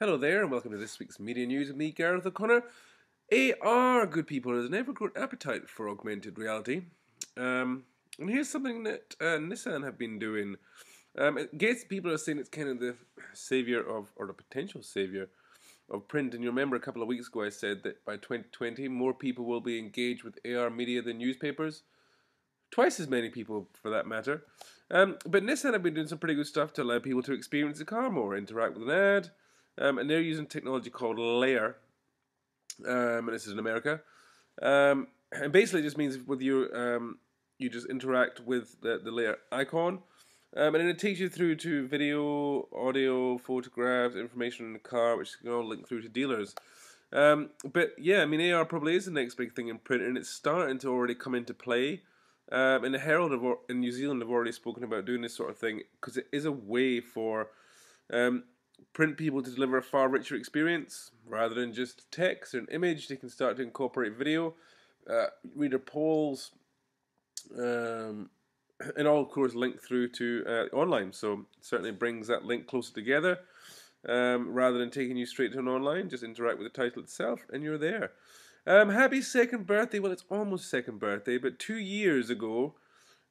Hello there, and welcome to this week's media news with me, Gareth O'Connor. AR, good people, has an ever-growing appetite for augmented reality. And here's something that Nissan have been doing. I guess people are saying it's kind of the savior of, or the potential savior of print. And you remember a couple of weeks ago I said that by 2020 more people will be engaged with AR media than newspapers. Twice as many people, for that matter. But Nissan have been doing some pretty good stuff to allow people to experience the car more, interact with an ad. And they're using technology called Layer, and this is in America. And basically, it just means with you, you just interact with the Layer icon, and then it takes you through to video, audio, photographs, information in the car, which can all link through to dealers. But yeah, I mean, AR probably is the next big thing in print, and it's starting to already come into play. And the Herald in New Zealand have already spoken about doing this sort of thing because it is a way for print people to deliver a far richer experience rather than just text or an image. They can start to incorporate video, reader polls, and all of course linked through to online. So it certainly brings that link closer together. Rather than taking you straight to an online, just interact with the title itself and you're there. Happy second birthday. Well, it's almost second birthday, but 2 years ago,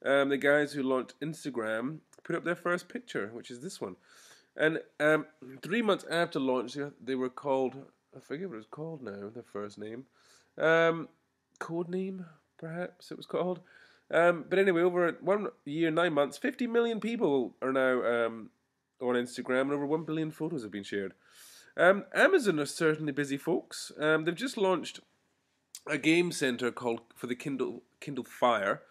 the guys who launched Instagram put up their first picture, which is this one. And 3 months after launch, they were called, I forget what it was called now, their first name. Code name, perhaps it was called. But anyway, over 1 year, 9 months, 50 million people are now on Instagram, and over 1 billion photos have been shared. Amazon are certainly busy folks. They've just launched a game center called for the Kindle Fire.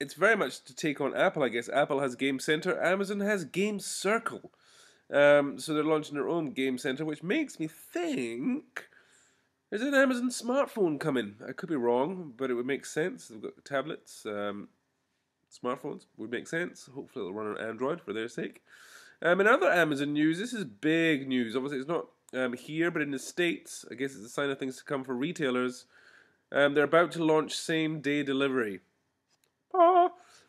It's very much to take on Apple, I guess. Apple has Game Center. Amazon has Game Circle. So they're launching their own Game Center, which makes me think there's an Amazon smartphone coming. I could be wrong, but it would make sense. They've got tablets, smartphones would make sense. Hopefully it'll run on Android for their sake. In other Amazon news, this is big news. Obviously it's not here, but in the States, I guess it's a sign of things to come for retailers. They're about to launch same-day delivery.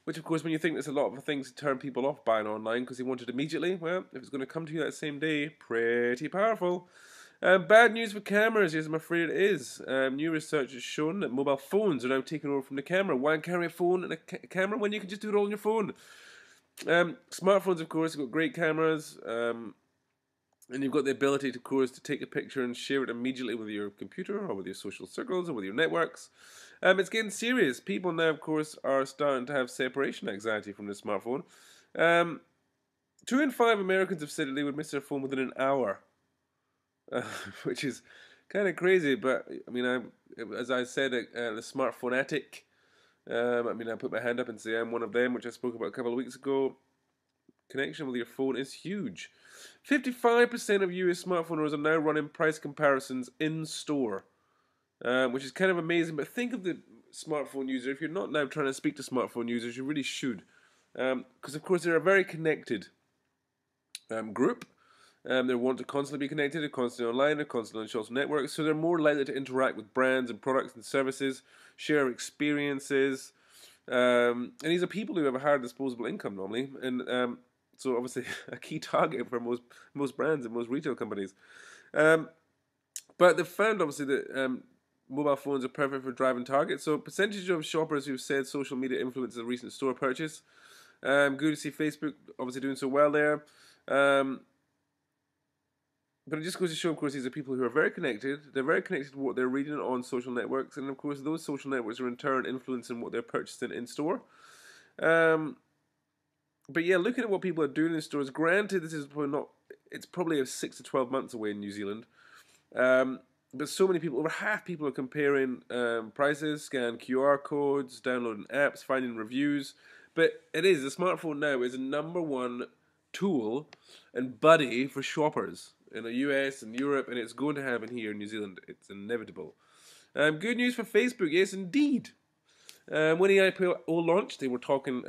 Which of course when you think there's a lot of things to turn people off buying online because they want it immediately, well, if it's going to come to you that same day, pretty powerful. Bad news for cameras, yes I'm afraid it is. New research has shown that mobile phones are now taking over from the camera. Why carry a phone and a camera when you can just do it all on your phone? Smartphones of course have got great cameras, and you've got the ability, of course, to take a picture and share it immediately with your computer or with your social circles or with your networks. It's getting serious. People now, of course, are starting to have separation anxiety from their smartphone. 2 in 5 Americans have said that they would miss their phone within an hour, which is kind of crazy. But I mean, as I said, the smartphone attic. I mean, I put my hand up and say I'm one of them, which I spoke about a couple of weeks ago. Connection with your phone is huge. 55% of US smartphone owners are now running price comparisons in store, which is kind of amazing. But think of the smartphone user. If you're not now trying to speak to smartphone users, you really should, because of course they're a very connected group. They want to constantly be connected, they're constantly online, they're constantly on social networks, so they're more likely to interact with brands and products and services, share experiences, and these are people who have a higher disposable income normally, and so obviously a key target for most brands and most retail companies. But they've found obviously that mobile phones are perfect for driving targets. So percentage of shoppers who've said social media influences a recent store purchase. Good to see Facebook obviously doing so well there. But it just goes to show, of course, these are people who are very connected. They're very connected to what they're reading on social networks. And, of course, those social networks are in turn influencing what they're purchasing in store. But, yeah, looking at what people are doing in stores, granted, this is probably not... It's probably 6 to 12 months away in New Zealand. But so many people, over half people are comparing prices, scan QR codes, downloading apps, finding reviews. But it is, the smartphone now is the #1 tool and buddy for shoppers in the US and Europe, and it's going to happen here in New Zealand. It's inevitable. Good news for Facebook, yes indeed. When the IPO launched, they were talking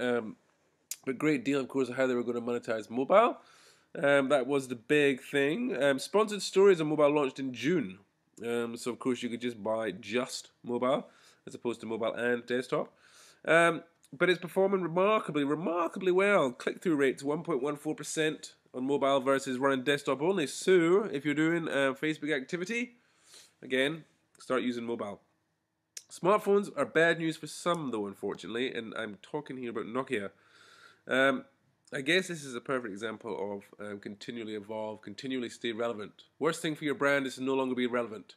a great deal, of course, of how they were going to monetize mobile. That was the big thing. Sponsored stories on mobile launched in June. So, of course, you could just buy just mobile as opposed to mobile and desktop. but it's performing remarkably well. Click-through rates 1.14% on mobile versus running desktop only. So, if you're doing Facebook activity, again, start using mobile. Smartphones are bad news for some, though, unfortunately, and I'm talking here about Nokia. I guess this is a perfect example of continually evolve, continually stay relevant. Worst thing for your brand is to no longer be relevant.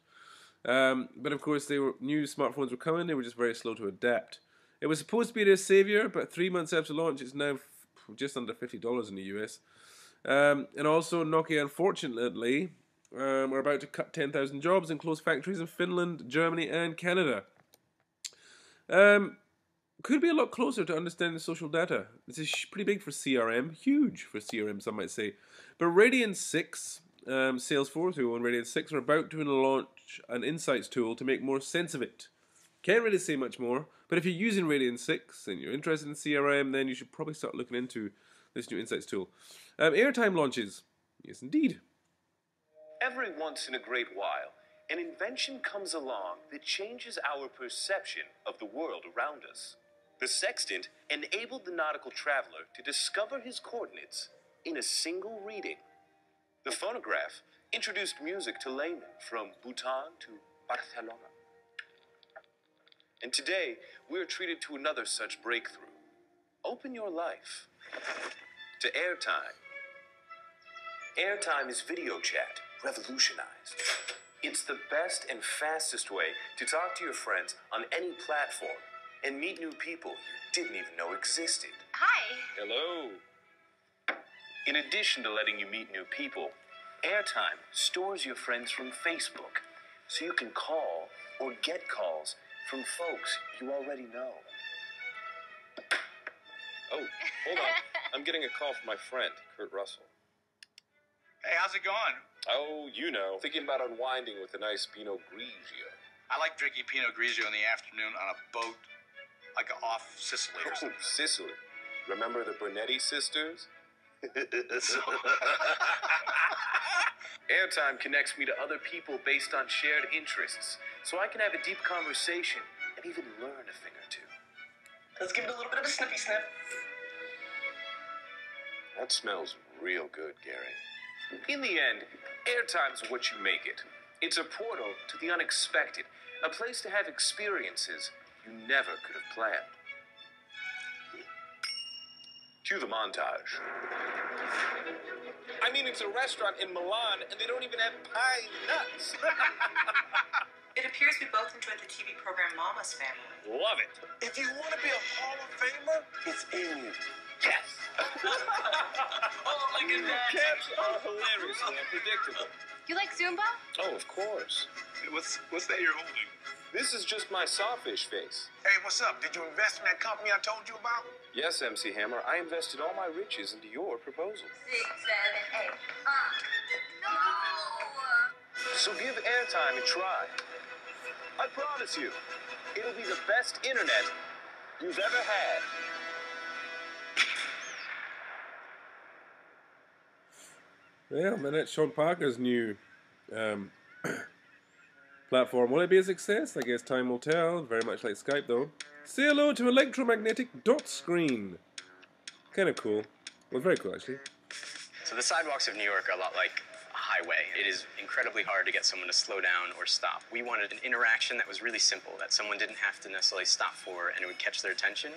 But of course, new smartphones were coming. They were just very slow to adapt. It was supposed to be their savior, but 3 months after launch, it's now just under $50 in the US. And also, Nokia, unfortunately, are about to cut 10,000 jobs and close factories in Finland, Germany, and Canada. Could be a lot closer to understanding social data. This is pretty big for CRM, huge for CRM, some might say. But Radian 6, Salesforce, who own Radian 6, are about to launch an insights tool to make more sense of it. Can't really say much more, but if you're using Radian 6 and you're interested in CRM, then you should probably start looking into this new insights tool. Airtime launches. Yes, indeed. Every once in a great while, an invention comes along that changes our perception of the world around us. The sextant enabled the nautical traveler to discover his coordinates in a single reading. The phonograph introduced music to laymen from Bhutan to Barcelona. And today, we are treated to another such breakthrough. Open your life to Airtime. Airtime is video chat revolutionized. It's the best and fastest way to talk to your friends on any platform and meet new people you didn't even know existed. Hi. Hello. In addition to letting you meet new people, Airtime stores your friends from Facebook, so you can call or get calls from folks you already know. Oh, hold on. I'm getting a call from my friend, Kurt Russell. Hey, how's it going? Oh, you know, thinking about unwinding with a nice Pinot Grigio. I like drinking Pinot Grigio in the afternoon on a boat, like off Sicily or Oh, something. Sicily. Remember the Brunetti sisters? Airtime connects me to other people based on shared interests, so I can have a deep conversation and even learn a thing or two. Let's give it a little bit of a sniffy sniff. That smells real good, Gary. In the end, Airtime's what you make it. It's a portal to the unexpected, a place to have experiences you never could have planned. Cue the montage. I mean, it's a restaurant in Milan, and they don't even have pine nuts. It appears we both enjoyed the TV program Mama's Family. Love it. If you want to be a Hall of Famer, it's in you. Yes. Oh, look at that. Cats are hilariously unpredictable. You like Zumba? Oh, of course. What's that you're holding? This is just my sawfish face. Hey, what's up? Did you invest in that company I told you about? Yes, MC Hammer, I invested all my riches into your proposal. 6, 7, 8. No. So give Airtime a try. I promise you, it'll be the best internet you've ever had. Yeah, and that's Sean Parker's new platform. Will it be a success? I guess time will tell. Very much like Skype, though. Say hello to electromagnetic dot screen. Kind of cool. Well, very cool, actually. So the sidewalks of New York are a lot like a highway. It is incredibly hard to get someone to slow down or stop. We wanted an interaction that was really simple, that someone didn't have to necessarily stop for, and it would catch their attention,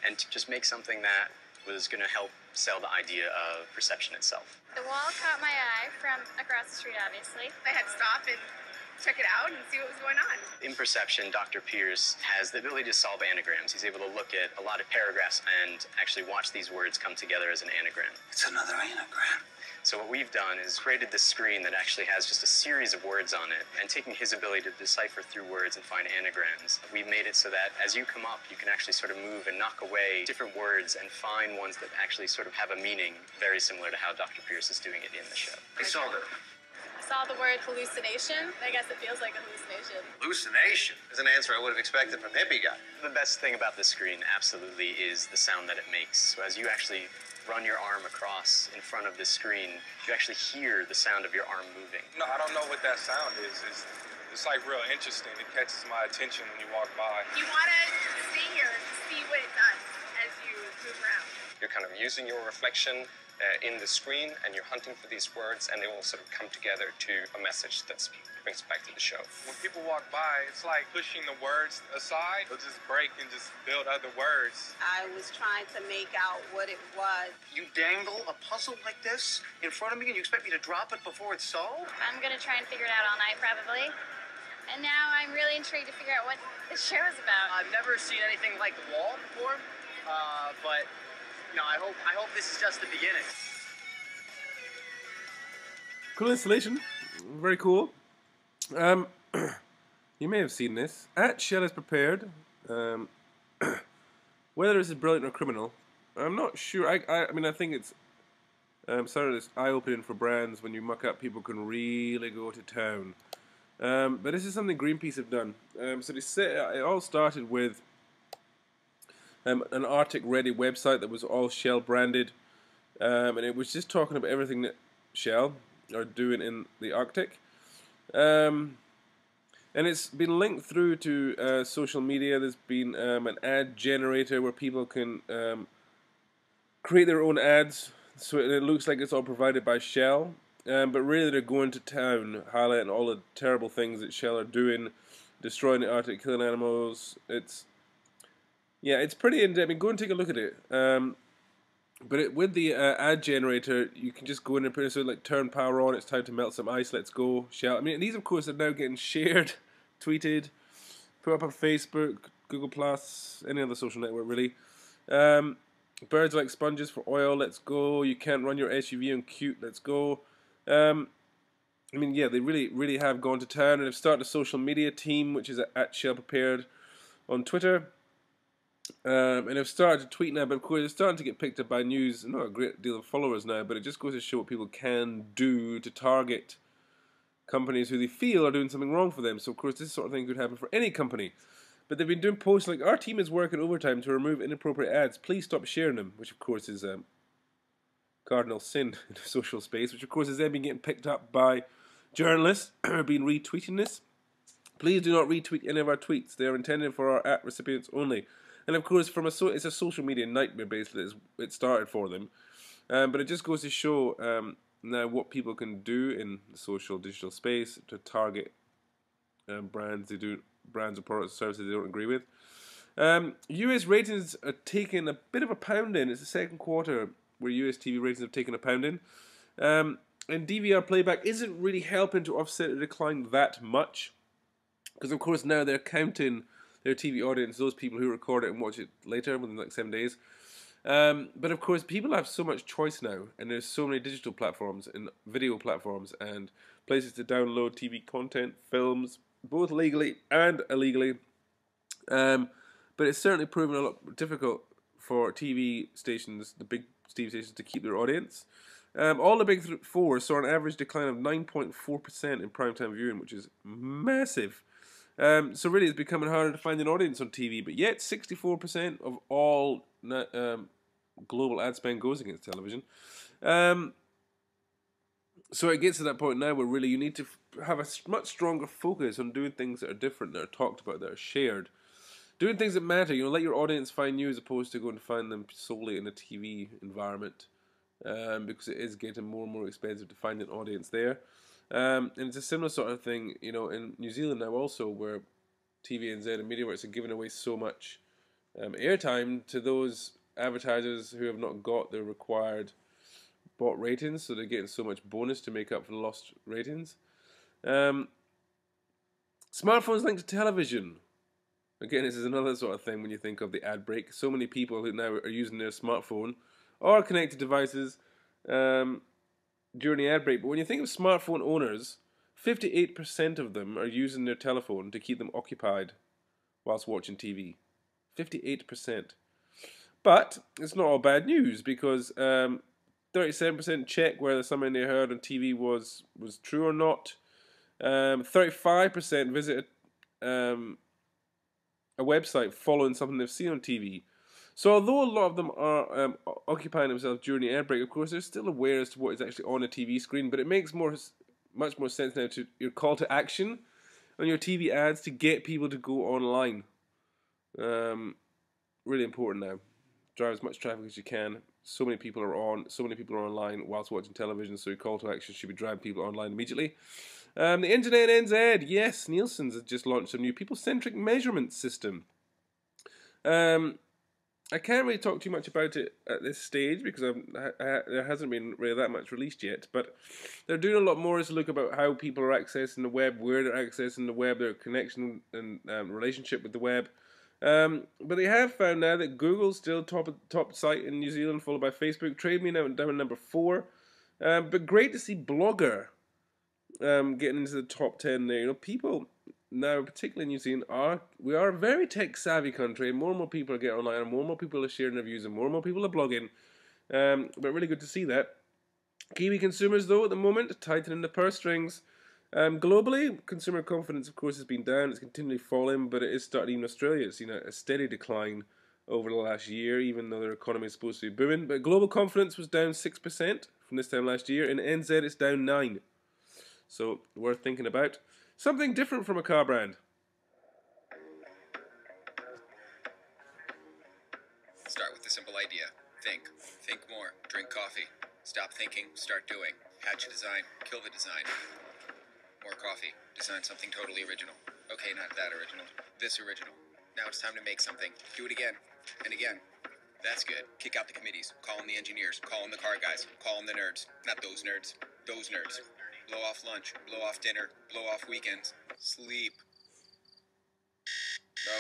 and to just make something that was going to help sell the idea of perception itself. The wall caught my eye from across the street, obviously. I had to stop and check it out and see what was going on. In perception, Dr. Pierce has the ability to solve anagrams. He's able to look at a lot of paragraphs and actually watch these words come together as an anagram. It's another anagram. So what we've done is created this screen that actually has just a series of words on it, and taking his ability to decipher through words and find anagrams, we've made it so that as you come up, you can actually sort of move and knock away different words and find ones that actually sort of have a meaning very similar to how Dr. Pierce is doing it in the show. Hey, solved it. I saw the word hallucination. I guess it feels like a hallucination. Hallucination is an answer I would have expected from hippie guy. The best thing about this screen absolutely is the sound that it makes. So as you actually run your arm across in front of the screen, you actually hear the sound of your arm moving. No, I don't know what that sound is. It's like real interesting. It catches my attention when you walk by. You want to stay here to see what it does. move around. You're kind of using your reflection in the screen, and you're hunting for these words, and they all sort of come together to a message that brings back to the show. When people walk by, it's like pushing the words aside. They'll just break and just build other words. I was trying to make out what it was. You dangle a puzzle like this in front of me and you expect me to drop it before it's solved? I'm going to try and figure it out all night, probably. And now I'm really intrigued to figure out what the show is about. I've never seen anything like The Wall before, but you know, I hope this is just the beginning. Cool installation, very cool. You may have seen this. At Shell is prepared. Whether this is brilliant or criminal, I'm not sure. I mean, I think it's sort of this eye-opening for brands. When you muck up, people can really go to town. But this is something Greenpeace have done. So it all started with an Arctic Ready website that was all Shell branded, and it was just talking about everything that Shell are doing in the Arctic. And it's been linked through to social media. There's been an ad generator where people can create their own ads, so it looks like it's all provided by Shell. But really they're going to town, highlighting all the terrible things that Shell are doing, destroying the Arctic, killing animals. It's pretty in-depth. I mean, go and take a look at it. But with the ad generator, you can just go in and put it, so like, turn power on, it's time to melt some ice, let's go, Shell. I mean, these of course are now getting shared, tweeted, put up on Facebook, Google+, any other social network really. Birds like sponges for oil, let's go. You can't run your SUV on cute, let's go. I mean, yeah, they really have gone to town, and have started a social media team, which is at Shell Prepared on Twitter. And have started to tweet now, but of course it's starting to get picked up by news. Not a great deal of followers now, but it just goes to show what people can do to target companies who they feel are doing something wrong for them. So of course this sort of thing could happen for any company. But they've been doing posts like, our team is working overtime to remove inappropriate ads, please stop sharing them, which of course is cardinal sin in the social space, which of course has then been getting picked up by journalists who have been retweeting this. Please do not retweet any of our tweets, they are intended for our at recipients only. And of course, it's a social media nightmare, basically, it started for them. But it just goes to show now what people can do in the social digital space to target brands or products or services they don't agree with. US ratings are taking a bit of a pounding. It's the second quarter where US TV ratings have taken a pounding. And DVR playback isn't really helping to offset the decline that much. Because of course now they're counting their TV audience, those people who record it and watch it later within like 7 days. But of course people have so much choice now, and there's so many digital platforms and video platforms and places to download TV content, films, both legally and illegally. But it's certainly proven a lot difficult for TV stations, the big TV stations, to keep their audience. All the big four saw an average decline of 9.4% in primetime viewing, which is massive. So really it's becoming harder to find an audience on TV, but yet 64% of all global ad spend goes against television. So it gets to that point now where really you need to have a much stronger focus on doing things that are different, that are talked about, that are shared. Doing things that matter, let your audience find you as opposed to going to find them solely in a TV environment. Because it is getting more and more expensive to find an audience there. And it's a similar sort of thing, in New Zealand now also, where TVNZ and MediaWorks are giving away so much airtime to those advertisers who have not got the required bought ratings, so they're getting so much bonus to make up for the lost ratings. Smartphones linked to television. Again, this is another sort of thing when you think of the ad break. So many people who now are using their smartphone or connected devices during the ad break. But when you think of smartphone owners, 58% of them are using their telephone to keep them occupied whilst watching TV. 58%. But it's not all bad news, because 37% check whether something they heard on TV was true or not. 35% visit a website following something they've seen on TV. So although a lot of them are occupying themselves during the ad break, of course, they're still aware as to what is actually on a TV screen, but it makes much more sense now to your call to action on your TV ads to get people to go online. Really important now. drive as much traffic as you can. So many people are online whilst watching television, so your call to action should be driving people online immediately. The internet NZ, yes, Nielsen's has just launched a new people-centric measurement system. I can't really talk too much about it at this stage because there hasn't been really that much released yet, but they're doing a lot more to look about how people are accessing the web, where they're accessing the web, their connection and relationship with the web. But they have found now that Google's still top site in New Zealand, followed by Facebook. Trade Me now down at number 4. But great to see Blogger getting into the top 10 there. You know, people now, particularly in New Zealand, we are a very tech savvy country, and more people are getting online, and more people are sharing their views, and more people are blogging. But really good to see that. Kiwi consumers, though, at the moment, tightening the purse strings. Globally, consumer confidence, of course, has been down. It's continually falling, but it is starting. Even in Australia, it's seen a steady decline over the last year, even though their economy is supposed to be booming. But global confidence was down 6% from this time last year. In NZ, it's down 9%. So, worth thinking about. Something different from a car brand. Start with a simple idea. Think. Think more. Drink coffee. Stop thinking. Start doing. Hatch a design. Kill the design. More coffee. Design something totally original. Okay, not that original. This original. Now it's time to make something. Do it again. And again. That's good. Kick out the committees. Call in the engineers. Call in the car guys. Call in the nerds. Not those nerds. Those nerds. Blow off lunch. Blow off dinner. Blow off weekends. Sleep.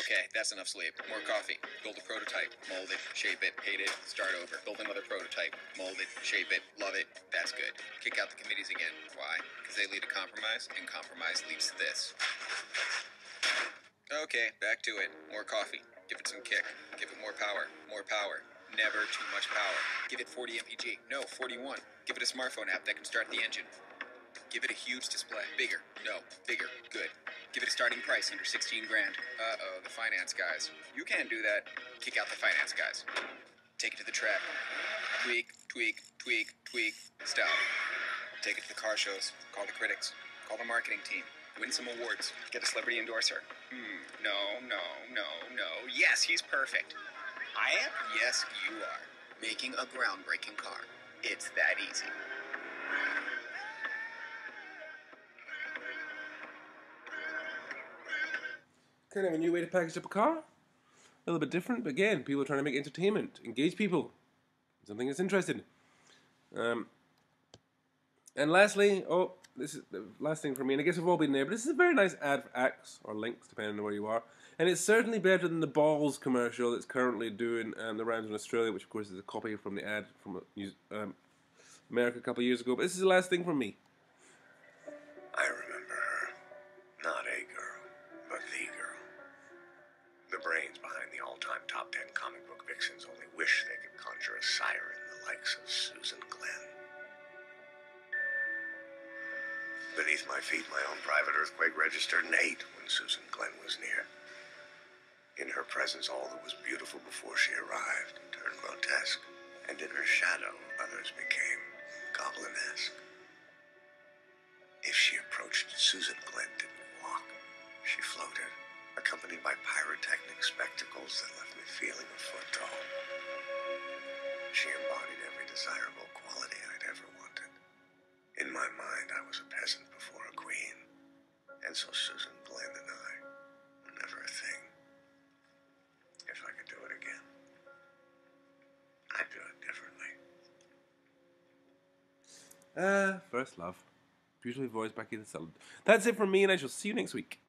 Okay, that's enough sleep. More coffee. Build a prototype. Mold it. Shape it. Hate it. Start over. Build another prototype. Mold it. Shape it. Love it. That's good. Kick out the committees again. Why? Because they lead to compromise, and compromise leads to this. Okay, back to it. More coffee. Give it some kick. Give it more power. More power. Never too much power. Give it 40 mpg. No, 41. Give it a smartphone app that can start the engine. Give it a huge display. Bigger. No. Bigger. Good. Give it a starting price under 16 grand. Uh-oh, the finance guys. You can't do that. Kick out the finance guys. Take it to the track. Tweak, tweak, tweak, tweak. Stop. Take it to the car shows. Call the critics. Call the marketing team. Win some awards. Get a celebrity endorser. No, no, no, no. Yes, he's perfect. I am? Yes, you are. Making a groundbreaking car. It's that easy. Kind of a new way to package up a car. A little bit different, but again, people are trying to make entertainment, engage people. Something that's interesting. And lastly, this is the last thing for me, and I guess we've all been there, but this is a very nice ad for Axe, or Links, depending on where you are. And it's certainly better than the Balls commercial that's currently doing the rounds in Australia, which of course is a copy from the ad from America a couple of years ago. But this is the last thing from me. I remember her. Not a girl, but the girl. The brains behind the all-time top 10 comic book vixens only wish they could conjure a siren the likes of Susan Glenn. Beneath my feet, my own private earthquake registered an 8 when Susan Glenn was near. In her presence, all that was beautiful before she arrived turned grotesque, and in her shadow, others became goblinesque. If she approached, Susan Glenn didn't walk. She floated, accompanied by pyrotechnic spectacles that left me feeling a foot tall. She embodied every desirable quality I'd ever wanted. In my mind, I was a peasant before a queen, and so Susan Glenn and I were never a thing. If I could do it again, I'd do it differently. First love. Beautifully voiced Becky the Salad. That's it from me, and I shall see you next week.